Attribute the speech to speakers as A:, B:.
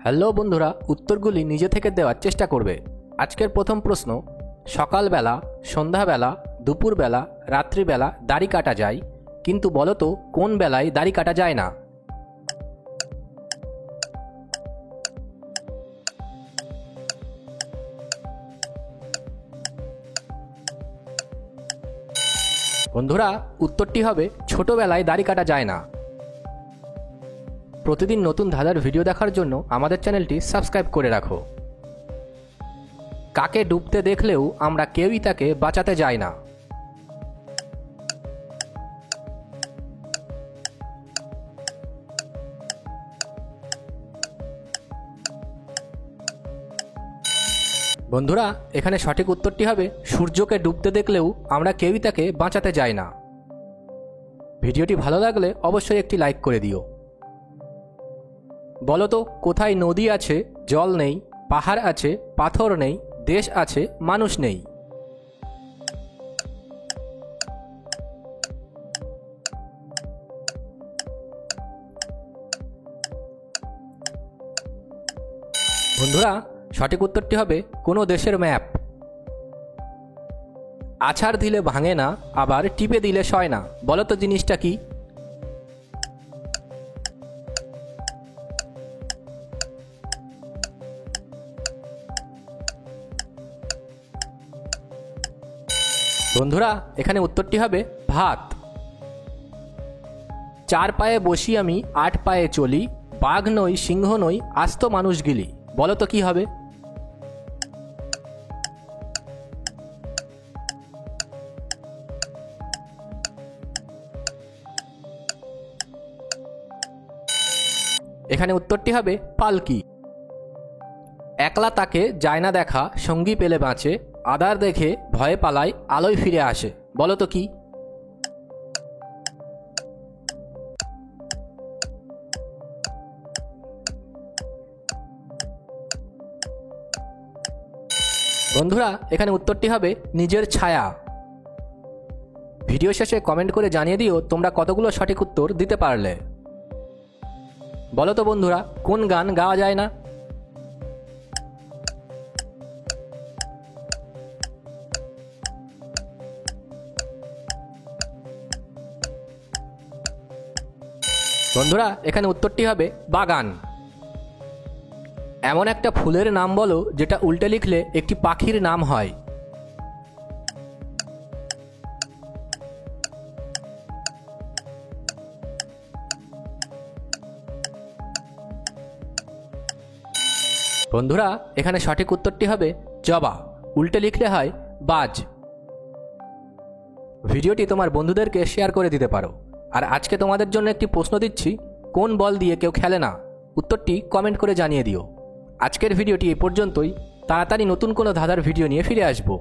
A: Hello বন্ধুরা, উত্তরগুলি নিজে থেকে দেওয়ার চেষ্টা করবে। আজকের প্রথম প্রশ্ন, সকালবেলা, সন্ধ্যাবেলা, দুপুরবেলা, রাত্রিবেলা দাড়ি কাটা যায়, কিন্তু বলো তো কোন বেলায় দাড়ি কাটা যায় না? বন্ধুরা, উত্তরটি হবে ছোটবেলায় দাড়ি কাটা যায় না। প্রতিদিন নতুন ধাঁধার ভিডিও দেখার জন্য আমাদের চ্যানেলটি সাবস্ক্রাইব করে রাখো। কাকে ডুবতে দেখলেও আমরা কেউই তাকে বাঁচাতে যাই না? বন্ধুরা, এখানে সঠিক উত্তরটি হবে সূর্যকে ডুবতে দেখলেও আমরা কেউই তাকে বাঁচাতে যাই না। ভিডিওটি ভালো লাগলে অবশ্যই একটি লাইক করে দিও। বলো তো কোথায় নদী আছে, জল নেই, পাহাড় আছে, পাথর নেই, দেশ আছে, মানুষ নেই? বন্ধুরা, সঠিক উত্তরটি হবে কোনো দেশের ম্যাপ। আছাড় দিলে ভাঙে না, আবার টিপে দিলে সয় না, বলো তো জিনিসটা কি? বন্ধুরা, এখানে উত্তরটি হবে ভাত। চার পায়ে বসি আমি, আট পায়ে চলি, বাঘ নই, সিংহ নই, আস্ত মানুষ গিলি, বলো তো কি হবে? এখানে উত্তরটি হবে পালকি। একলা তাকে যায় না দেখা, সঙ্গী পেলে বাঁচে, আধার দেখে ভয়ে পালায়, আলোয় ফিরে আসে, বলো তো কি? বন্ধুরা, এখানে উত্তরটি হবে নিজের ছায়া। ভিডিও শেষে কমেন্ট করে জানিয়ে দিও তোমরা কতগুলো সঠিক উত্তর দিতে পারলে। বলো তো বন্ধুরা, কোন গান গাওয়া যায় না? বন্ধুরা, এখানে উত্তরটি হবে বাগান। এমন একটা ফুলের নাম বলো যেটা উল্টে লিখলে একটি পাখির নাম হয়। বন্ধুরা, এখানে সঠিক উত্তরটি হবে জবা, উল্টে লিখলে হয় বাজ। ভিডিওটি তোমার বন্ধুদেরকে শেয়ার করে দিতে পারো। আর আজকে তোমাদের জন্য একটি প্রশ্ন দিচ্ছি, কোন বল দিয়ে কেউ খেলে না? উত্তরটি কমেন্ট করে জানিয়ে দিও। আজকের ভিডিওটি এই পর্যন্তই। তাড়াতাড়ি নতুন কোনো ধাঁধার ভিডিও নিয়ে ফিরে আসবো।